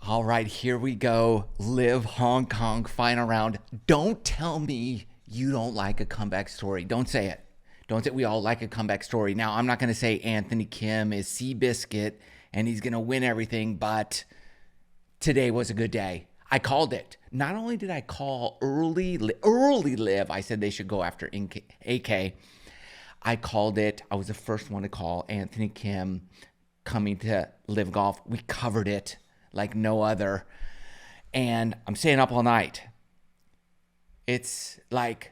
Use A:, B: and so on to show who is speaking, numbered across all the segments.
A: All right, here we go. LIV Hong Kong final round. Don't tell me you don't like a comeback story. Don't say it. Don't say we all like a comeback story. Now, I'm not going to say Anthony Kim is Seabiscuit and he's going to win everything, but today was a good day. I called it. Not only did I call early LIV, I said they should go after AK. I called it. I was the first one to call Anthony Kim coming to LIV Golf. We covered it like no other. And I'm staying up all night. It's like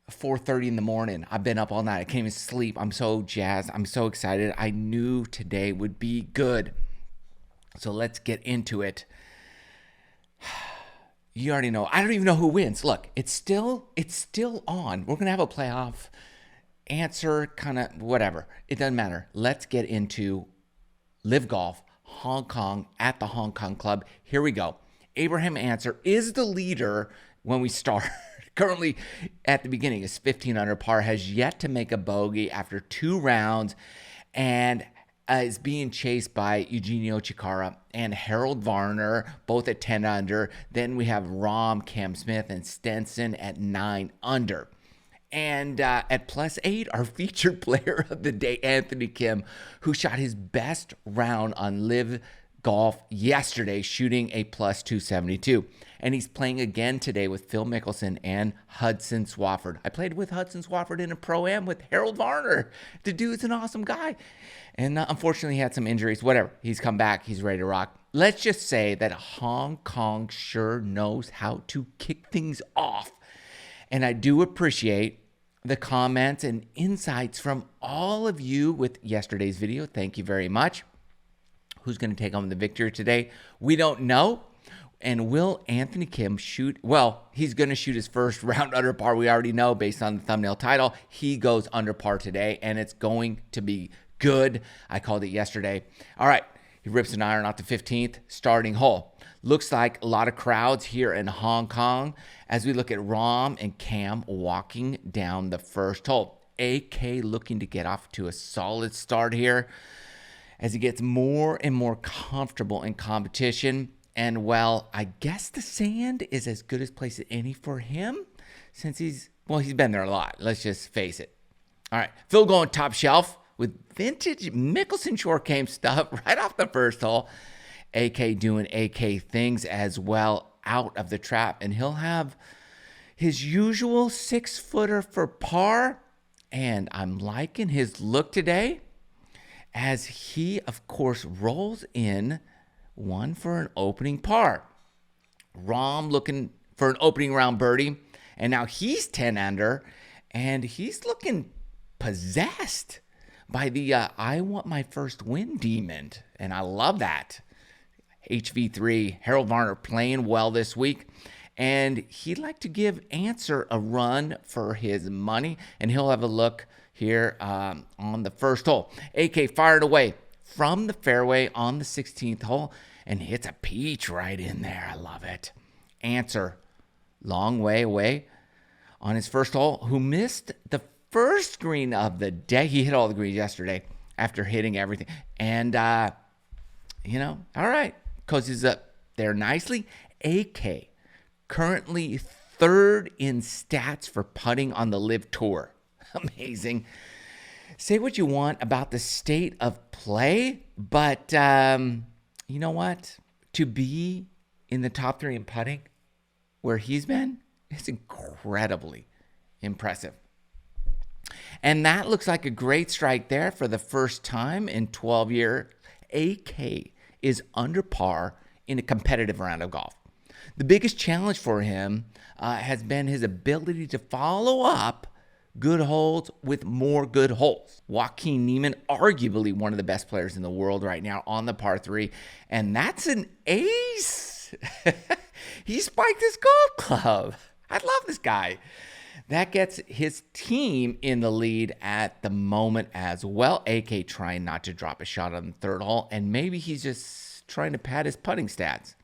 A: 4:30 in the morning. I've been up all night. I can't even sleep. I'm so jazzed. I'm so excited. I knew today would be good. So let's get into it. You already know. I don't even know who wins. Look, it's still on. We're going to have a playoff answer, kind of whatever. It doesn't matter. Let's get into LIV Golf Hong Kong at the Hong Kong Club. Here we go. Abraham Answer is the leader when we start. Currently at the beginning is 15 under par, has yet to make a bogey after 2 rounds, and is being chased by Eugenio Chikara and Harold Varner, both at 10 under. Then we have Rahm, Cam Smith, and Stenson at 9 under. And at +8, our featured player of the day, Anthony Kim, who shot his best round on LIV Golf yesterday, shooting a +272. And he's playing again today with Phil Mickelson and Hudson Swafford. I played with Hudson Swafford in a Pro-Am with Harold Varner. The dude's an awesome guy. And unfortunately, he had some injuries. Whatever. He's come back. He's ready to rock. Let's just say that Hong Kong sure knows how to kick things off. And I do appreciate the comments and insights from all of you with yesterday's video. Thank you very much. Who's going to take home the victory today? We don't know. And will Anthony Kim shoot? Well, he's going to shoot his first round under par. We already know based on the thumbnail title. He goes under par today, and it's going to be good. I called it yesterday. All right. He rips an iron off the 15th starting hole. Looks like a lot of crowds here in Hong Kong as we look at Rahm and Cam walking down the first hole. AK looking to get off to a solid start here as he gets more and more comfortable in competition. And, well, I guess the sand is as good as place as any for him since he's been there a lot. Let's just face it. All right, Phil going top shelf with vintage Mickelson short game stuff right off the first hole. AK doing AK things as well out of the trap. And he'll have his usual 6-footer for par. And I'm liking his look today as he, of course, rolls in one for an opening par. Rahm looking for an opening round birdie. And now he's 10 under. And he's looking possessed by the I want my first win demon. And I love that. HV3, Harold Varner playing well this week. And he'd like to give Answer a run for his money. And he'll have a look here on the first hole. AK fired away from the fairway on the 16th hole and hits a peach right in there. I love it. Answer, long way away on his first hole, who missed the first green of the day. He hit all the greens yesterday after hitting everything. And, all right. Coaches up there nicely. AK, currently 3rd in stats for putting on the LIV Tour. Amazing. Say what you want about the state of play, but you know what? To be in the top 3 in putting where he's been, it's incredibly impressive. And that looks like a great strike there for the first time in 12 years. AK is under par in a competitive round of golf. The biggest challenge for him has been his ability to follow up good holes with more good holes. Joaquin Niemann, arguably one of the best players in the world right now on the par 3, and that's an ace. He spiked his golf club. I love this guy. That gets his team in the lead at the moment as well. AK trying not to drop a shot on the 3rd hole, and maybe he's just trying to pad his putting stats.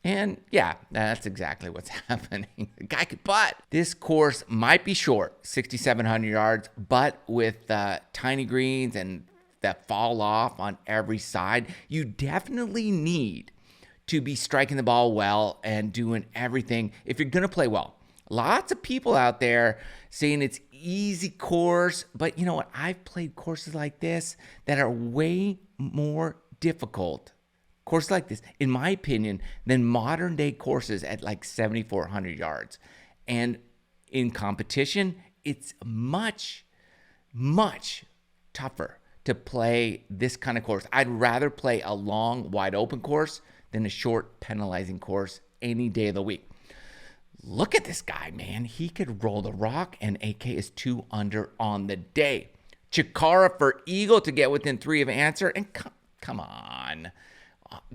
A: And yeah, that's exactly what's happening. The guy could putt. This course might be short, 6,700 yards, but with tiny greens and that fall off on every side, you definitely need to be striking the ball well and doing everything if you're going to play well. Lots of people out there saying it's easy course, but you know what? I've played courses like this that are way more difficult, courses like this, in my opinion, than modern day courses at like 7,400 yards. And in competition, it's much, much tougher to play this kind of course. I'd rather play a long, wide open course than a short, penalizing course any day of the week. Look at this guy, man. He could roll the rock, and AK is 2 under on the day. Chikara for eagle to get within 3 of answer. And come on.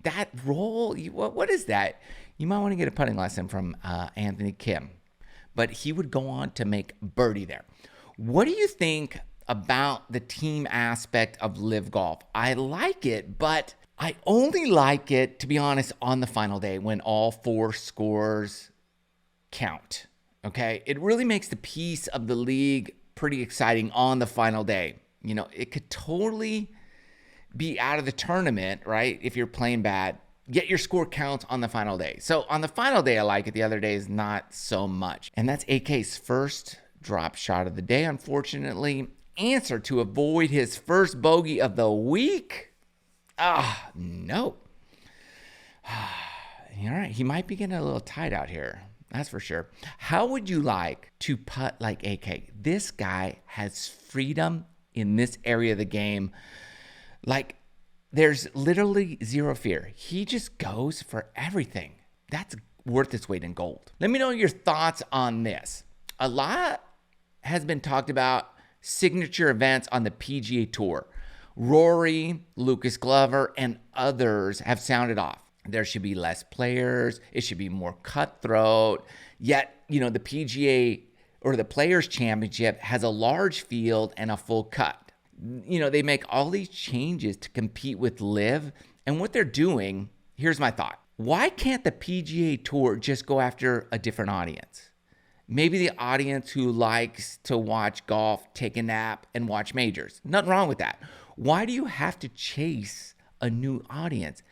A: That roll, what is that? You might want to get a putting lesson from Anthony Kim. But he would go on to make birdie there. What do you think about the team aspect of LIV Golf? I like it, but I only like it, to be honest, on the final day when all 4 scores count. Okay? It really makes the piece of the league pretty exciting on the final day. You know, it could totally be out of the tournament, right? If you're playing bad, yet your score counts on the final day. So on the final day, I like it. The other days, not so much. And that's AK's first drop shot of the day, unfortunately. Answer to avoid his first bogey of the week. No. All right, he might be getting a little tight out here. That's for sure. How would you like to putt like AK? This guy has freedom in this area of the game. Like, there's literally zero fear. He just goes for everything. That's worth its weight in gold. Let me know your thoughts on this. A lot has been talked about signature events on the PGA Tour. Rory, Lucas Glover, and others have sounded off. There should be less players. It should be more cutthroat. Yet, you know, the PGA or the Players Championship has a large field and a full cut. You know, they make all these changes to compete with LIV. And what they're doing, here's my thought. Why can't the PGA Tour just go after a different audience? Maybe the audience who likes to watch golf, take a nap, and watch majors. Nothing wrong with that. Why do you have to chase a new audience?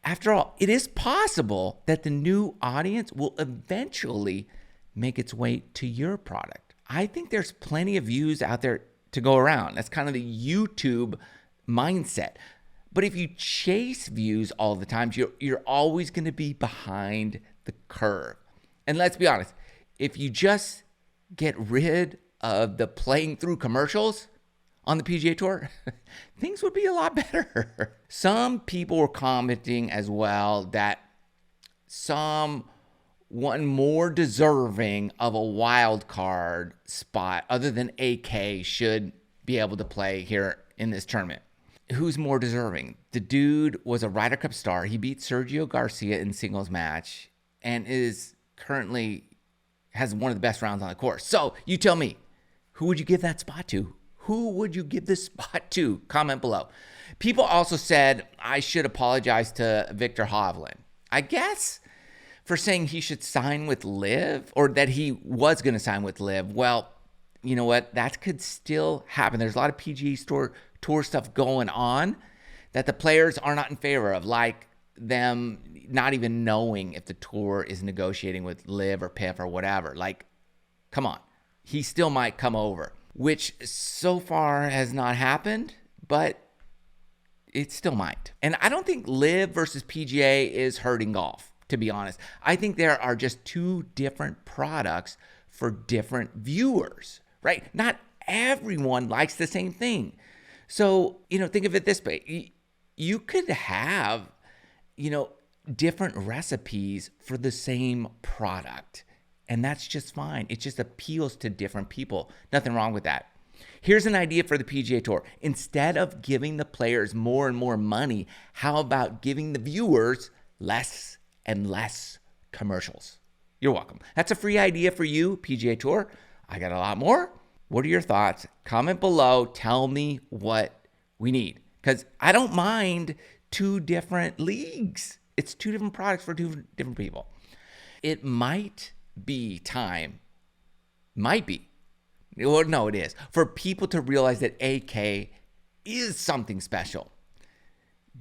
A: After all, it is possible that the new audience will eventually make its way to your product. I think there's plenty of views out there to go around. That's kind of the YouTube mindset. But if you chase views all the time, you're always going to be behind the curve. And let's be honest, if you just get rid of the playing through commercials on the PGA Tour, things would be a lot better. Some people were commenting as well that someone more deserving of a wild card spot other than AK should be able to play here in this tournament. Who's more deserving? The dude was a Ryder Cup star. He beat Sergio Garcia in singles match and is currently has one of the best rounds on the course. So you tell me, who would you give that spot to? Who would you give this spot to? Comment below. People also said I should apologize to Victor Hovland. I guess for saying he should sign with LIV, or that he was going to sign with LIV. Well, you know what? That could still happen. There's a lot of PGA Tour stuff going on that the players are not in favor of, like them not even knowing if the tour is negotiating with LIV or PIF or whatever. Like, come on. He still might come over, which so far has not happened, but it still might. And I don't think LIV versus PGA is hurting golf, to be honest. I think there are just two different products for different viewers, right? Not everyone likes the same thing. So, think of it this way. You could have, different recipes for the same product. And that's just fine. It just appeals to different people. Nothing wrong with that. Here's an idea for the PGA Tour. Instead of giving the players more and more money, how about giving the viewers less and less commercials? You're welcome. That's a free idea for you, PGA Tour. I got a lot more. What are your thoughts? Comment below. Tell me what we need. Because I don't mind two different leagues. It's two different products for two different people. It might be time, it is, for people to realize that AK is something special.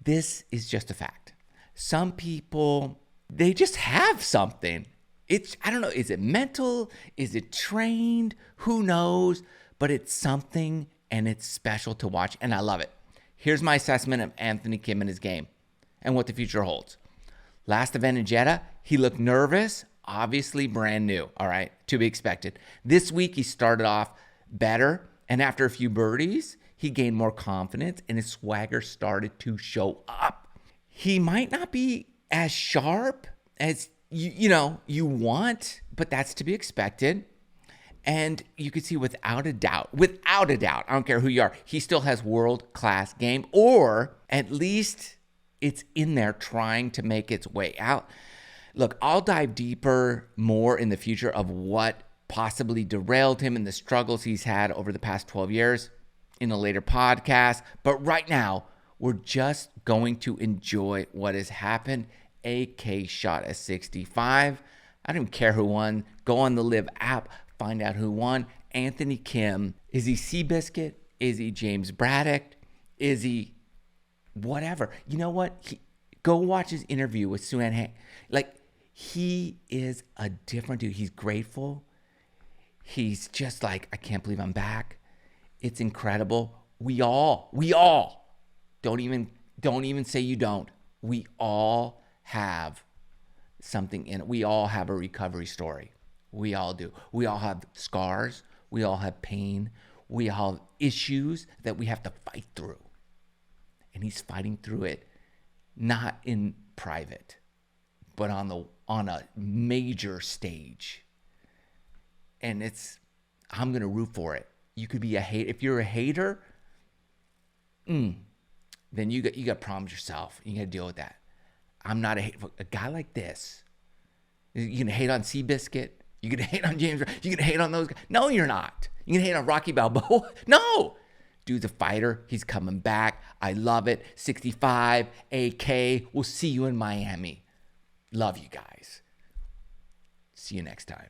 A: This is just a fact. Some people, they just have something. I don't know, is it mental? Is it trained? Who knows? But it's something, and it's special to watch, and I love it. Here's my assessment of Anthony Kim and his game and what the future holds. Last event in Jeddah, he looked nervous, obviously brand new, all right, to be expected. This week, he started off better, and after a few birdies, he gained more confidence, and his swagger started to show up. He might not be as sharp as you want, but that's to be expected. And you can see without a doubt, I don't care who you are, he still has world-class game, or at least it's in there trying to make its way out. Look, I'll dive deeper more in the future of what possibly derailed him and the struggles he's had over the past 12 years in a later podcast. But right now, we're just going to enjoy what has happened. AK shot a 65. I don't even care who won. Go on the LIV app. Find out who won. Anthony Kim. Is he Seabiscuit? Is he James Braddock? Is he whatever? You know what? Go watch his interview with Suan Hang. Like, he is a different dude. He's grateful. He's just like, I can't believe I'm back. It's incredible. We all, don't even say you don't. We all have something in it. We all have a recovery story. We all do. We all have scars. We all have pain. We all have issues that we have to fight through. And he's fighting through it, not in private, but on a major stage. And I'm going to root for it. You could be a hater. If you're a hater, then you got problems yourself. You got to deal with that. I'm not a hater. A guy like this, you can hate on Seabiscuit. You can hate on James. You can hate on those guys. No, you're not. You can hate on Rocky Balboa. No. Dude's a fighter. He's coming back. I love it. 65, AK. We'll see you in Miami. Love you guys. See you next time.